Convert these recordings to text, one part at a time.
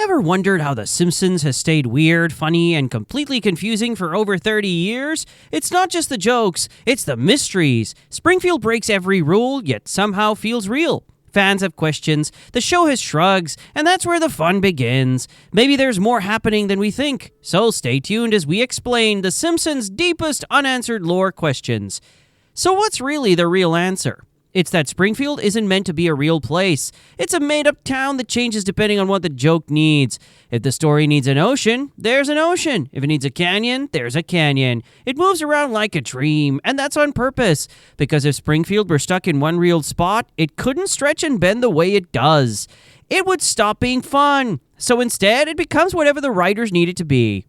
ever wondered how The Simpsons has stayed weird, funny, and completely confusing for over 30 years? It's not just the jokes, it's the mysteries. Springfield breaks every rule, yet somehow feels real. Fans have questions, the show has shrugs, and that's where the fun begins. Maybe there's more happening than we think, so stay tuned as we explain The Simpsons' deepest unanswered lore questions. So what's really the real answer? It's that Springfield isn't meant to be a real place. It's a made-up town that changes depending on what the joke needs. If the story needs an ocean, there's an ocean. If it needs a canyon, there's a canyon. It moves around like a dream, and that's on purpose. Because if Springfield were stuck in one real spot, it couldn't stretch and bend the way it does. It would stop being fun. So instead, it becomes whatever the writers need it to be.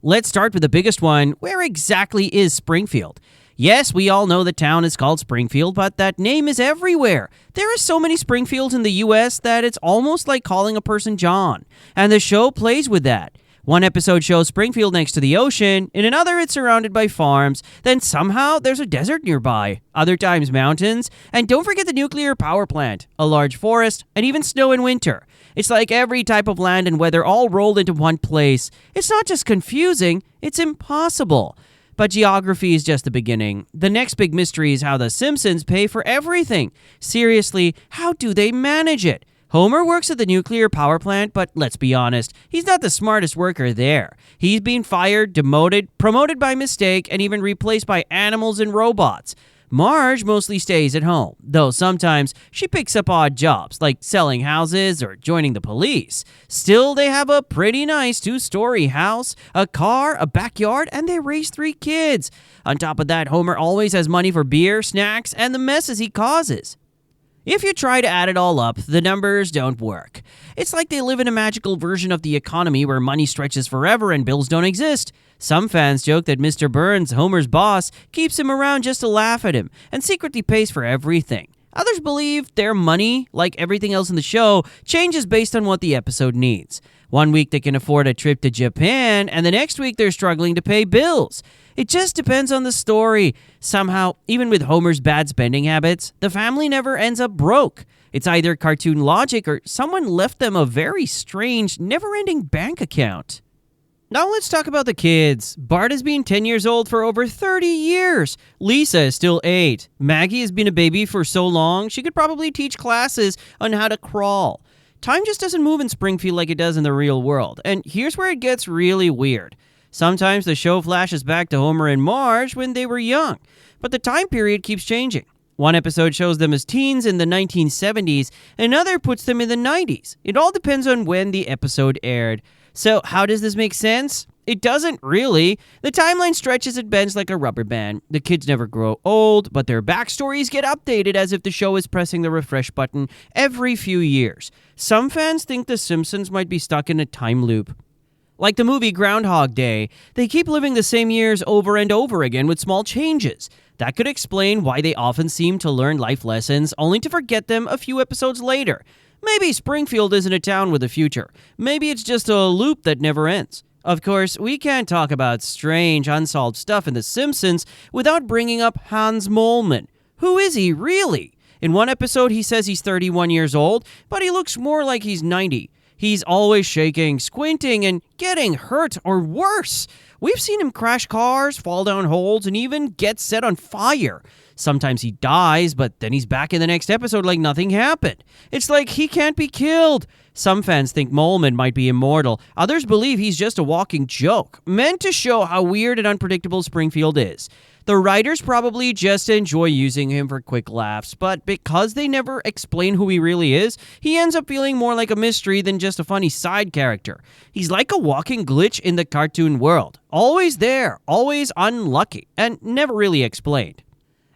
Let's start with the biggest one. Where exactly is Springfield? Yes, we all know the town is called Springfield, but that name is everywhere. There are so many Springfields in the U.S. that it's almost like calling a person John. And the show plays with that. One episode shows Springfield next to the ocean, in another it's surrounded by farms, then somehow there's a desert nearby, other times mountains, and don't forget the nuclear power plant, a large forest, and even snow in winter. It's like every type of land and weather all rolled into one place. It's not just confusing, it's impossible. But geography is just the beginning. The next big mystery is how the Simpsons pay for everything. Seriously, how do they manage it? Homer works at the nuclear power plant, but let's be honest, he's not the smartest worker there. He's been fired, demoted, promoted by mistake, and even replaced by animals and robots. Marge mostly stays at home, though sometimes she picks up odd jobs, like selling houses or joining the police. Still, they have a pretty nice 2-story house, a car, a backyard, and they raise 3 kids. On top of that, Homer always has money for beer, snacks, and the messes he causes. If you try to add it all up, the numbers don't work. It's like they live in a magical version of the economy where money stretches forever and bills don't exist. Some fans joke that Mr. Burns, Homer's boss, keeps him around just to laugh at him and secretly pays for everything. Others believe their money, like everything else in the show, changes based on what the episode needs. One week they can afford a trip to Japan, and the next week they're struggling to pay bills. It just depends on the story. Somehow, even with Homer's bad spending habits, the family never ends up broke. It's either cartoon logic or someone left them a very strange, never-ending bank account. Now let's talk about the kids. Bart has been 10 years old for over 30 years. Lisa is still 8. Maggie has been a baby for so long, she could probably teach classes on how to crawl. Time just doesn't move in Springfield like it does in the real world. And here's where it gets really weird. Sometimes the show flashes back to Homer and Marge when they were young, but the time period keeps changing. One episode shows them as teens in the 1970s, another puts them in the 90s. It all depends on when the episode aired. So how does this make sense? It doesn't really. The timeline stretches and bends like a rubber band. The kids never grow old, but their backstories get updated as if the show is pressing the refresh button every few years. Some fans think The Simpsons might be stuck in a time loop. Like the movie Groundhog Day, they keep living the same years over and over again with small changes. That could explain why they often seem to learn life lessons only to forget them a few episodes later. Maybe Springfield isn't a town with a future. Maybe it's just a loop that never ends. Of course, we can't talk about strange, unsolved stuff in The Simpsons without bringing up Hans Moleman. Who is he, really? In one episode, he says he's 31 years old, but he looks more like he's 90. He's always shaking, squinting, and getting hurt or worse. We've seen him crash cars, fall down holes, and even get set on fire. Sometimes he dies, but then he's back in the next episode like nothing happened. It's like he can't be killed. Some fans think Moleman might be immortal. Others believe he's just a walking joke, meant to show how weird and unpredictable Springfield is. The writers probably just enjoy using him for quick laughs, but because they never explain who he really is, he ends up feeling more like a mystery than just a funny side character. He's like a walking glitch in the cartoon world. Always there, always unlucky, and never really explained.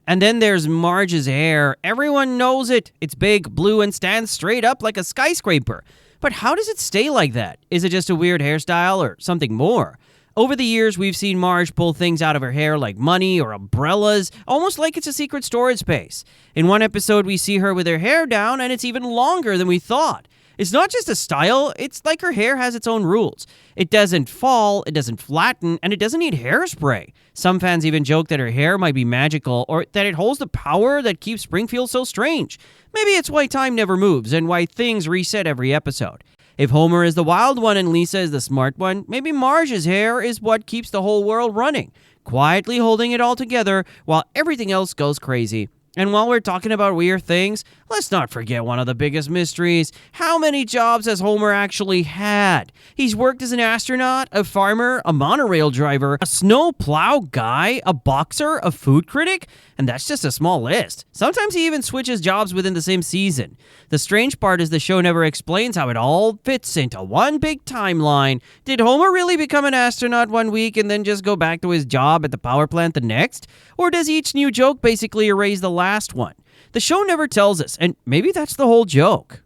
And then there's Marge's hair. Everyone knows it. It's big, blue, and stands straight up like a skyscraper. But how does it stay like that? Is it just a weird hairstyle or something more? Over the years, we've seen Marge pull things out of her hair like money or umbrellas, almost like it's a secret storage space. In one episode, we see her with her hair down, and it's even longer than we thought. It's not just a style, it's like her hair has its own rules. It doesn't fall, it doesn't flatten, and it doesn't need hairspray. Some fans even joke that her hair might be magical, or that it holds the power that keeps Springfield so strange. Maybe it's why time never moves, and why things reset every episode. If Homer is the wild one and Lisa is the smart one, maybe Marge's hair is what keeps the whole world running, quietly holding it all together while everything else goes crazy. And while we're talking about weird things, let's not forget one of the biggest mysteries. How many jobs has Homer actually had? He's worked as an astronaut, a farmer, a monorail driver, a snow plow guy, a boxer, a food critic, and that's just a small list. Sometimes he even switches jobs within the same season. The strange part is the show never explains how it all fits into one big timeline. Did Homer really become an astronaut one week and then just go back to his job at the power plant the next? Or does each new joke basically erase the last one? The show never tells us, and maybe that's the whole joke.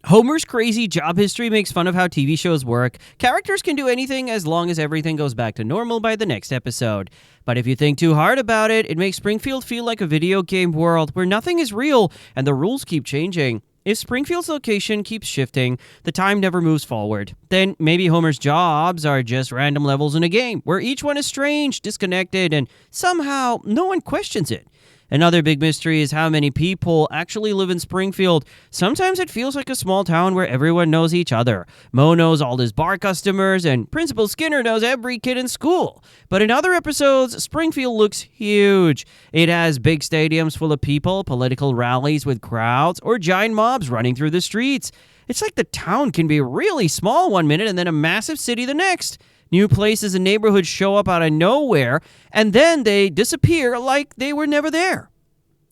Homer's crazy job history makes fun of how TV shows work. Characters can do anything as long as everything goes back to normal by the next episode. But if you think too hard about it, it makes Springfield feel like a video game world where nothing is real and the rules keep changing. If Springfield's location keeps shifting, the time never moves forward. Then maybe Homer's jobs are just random levels in a game where each one is strange, disconnected, and somehow no one questions it. Another big mystery is how many people actually live in Springfield. Sometimes it feels like a small town where everyone knows each other. Moe knows all his bar customers, and Principal Skinner knows every kid in school. But in other episodes, Springfield looks huge. It has big stadiums full of people, political rallies with crowds, or giant mobs running through the streets. It's like the town can be really small one minute and then a massive city the next. New places and neighborhoods show up out of nowhere, and then they disappear like they were never there.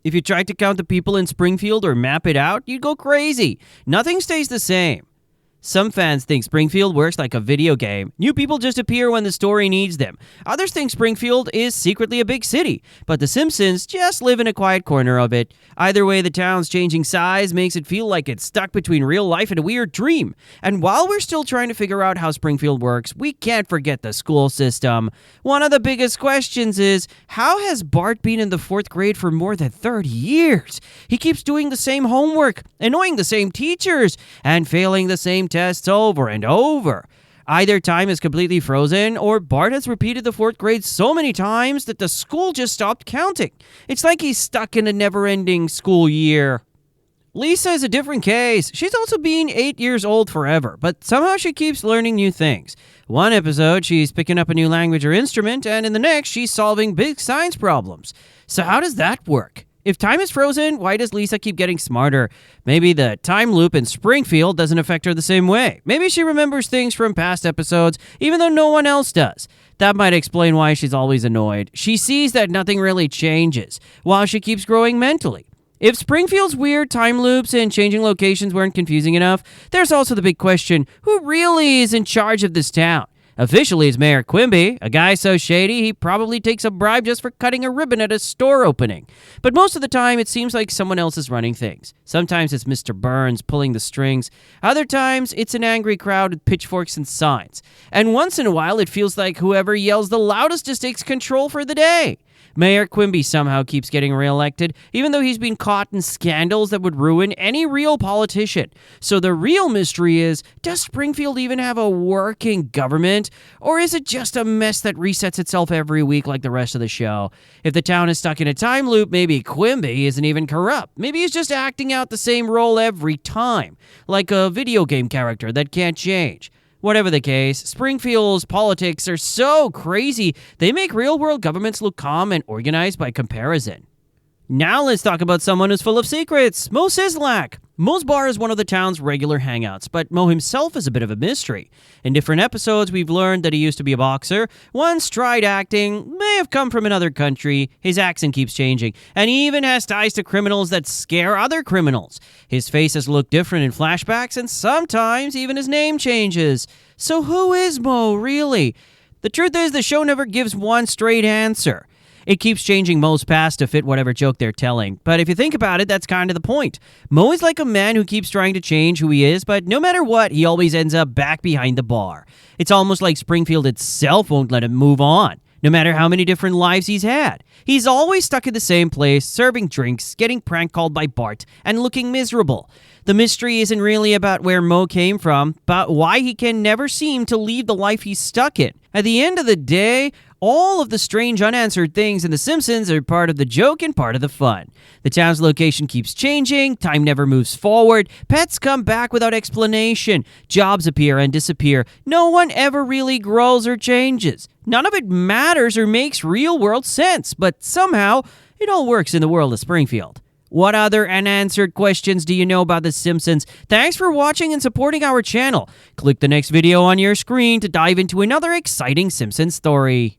If you tried to count the people in Springfield or map it out, you'd go crazy. Nothing stays the same. Some fans think Springfield works like a video game. New people just appear when the story needs them. Others think Springfield is secretly a big city, but the Simpsons just live in a quiet corner of it. Either way, the town's changing size makes it feel like it's stuck between real life and a weird dream. And while we're still trying to figure out how Springfield works, we can't forget the school system. One of the biggest questions is, how has Bart been in the 4th grade for more than 30 years? He keeps doing the same homework, annoying the same teachers, and failing the same tests over and over. Either time is completely frozen, or Bart has repeated the 4th grade so many times that the school just stopped counting. It's like he's stuck in a never-ending school year. Lisa is a different case. She's also been 8 years old forever, but somehow she keeps learning new things. One episode, she's picking up a new language or instrument, and in the next, she's solving big science problems. So how does that work? If time is frozen, why does Lisa keep getting smarter? Maybe the time loop in Springfield doesn't affect her the same way. Maybe she remembers things from past episodes, even though no one else does. That might explain why she's always annoyed. She sees that nothing really changes, while she keeps growing mentally. If Springfield's weird time loops and changing locations weren't confusing enough, there's also the big question, who really is in charge of this town? Officially, it's Mayor Quimby, a guy so shady he probably takes a bribe just for cutting a ribbon at a store opening. But most of the time, it seems like someone else is running things. Sometimes it's Mr. Burns pulling the strings. Other times, it's an angry crowd with pitchforks and signs. And once in a while, it feels like whoever yells the loudest just takes control for the day. Mayor Quimby somehow keeps getting reelected, even though he's been caught in scandals that would ruin any real politician. So the real mystery is, does Springfield even have a working government? Or is it just a mess that resets itself every week like the rest of the show? If the town is stuck in a time loop, maybe Quimby isn't even corrupt. Maybe he's just acting out the same role every time, like a video game character that can't change. Whatever the case, Springfield's politics are so crazy, they make real-world governments look calm and organized by comparison. Now let's talk about someone who's full of secrets, Moe Sislak. Moe's bar is one of the town's regular hangouts, but Moe himself is a bit of a mystery. In different episodes, we've learned that he used to be a boxer, once tried acting, may have come from another country, his accent keeps changing, and he even has ties to criminals that scare other criminals. His faces look different in flashbacks, and sometimes even his name changes. So who is Moe, really? The truth is, the show never gives one straight answer. It keeps changing Moe's past to fit whatever joke they're telling. But if you think about it, that's kind of the point. Moe is like a man who keeps trying to change who he is, but no matter what, he always ends up back behind the bar. It's almost like Springfield itself won't let him move on, no matter how many different lives he's had. He's always stuck in the same place, serving drinks, getting prank called by Bart, and looking miserable. The mystery isn't really about where Moe came from, but why he can never seem to leave the life he's stuck in. At the end of the day, All of the strange unanswered things in The Simpsons are part of the joke and part of the fun. The town's location keeps changing, time never moves forward, pets come back without explanation, jobs appear and disappear, no one ever really grows or changes. None of it matters or makes real-world sense, but somehow it all works in the world of Springfield. What other unanswered questions do you know about The Simpsons? Thanks for watching and supporting our channel. Click the next video on your screen to dive into another exciting Simpsons story.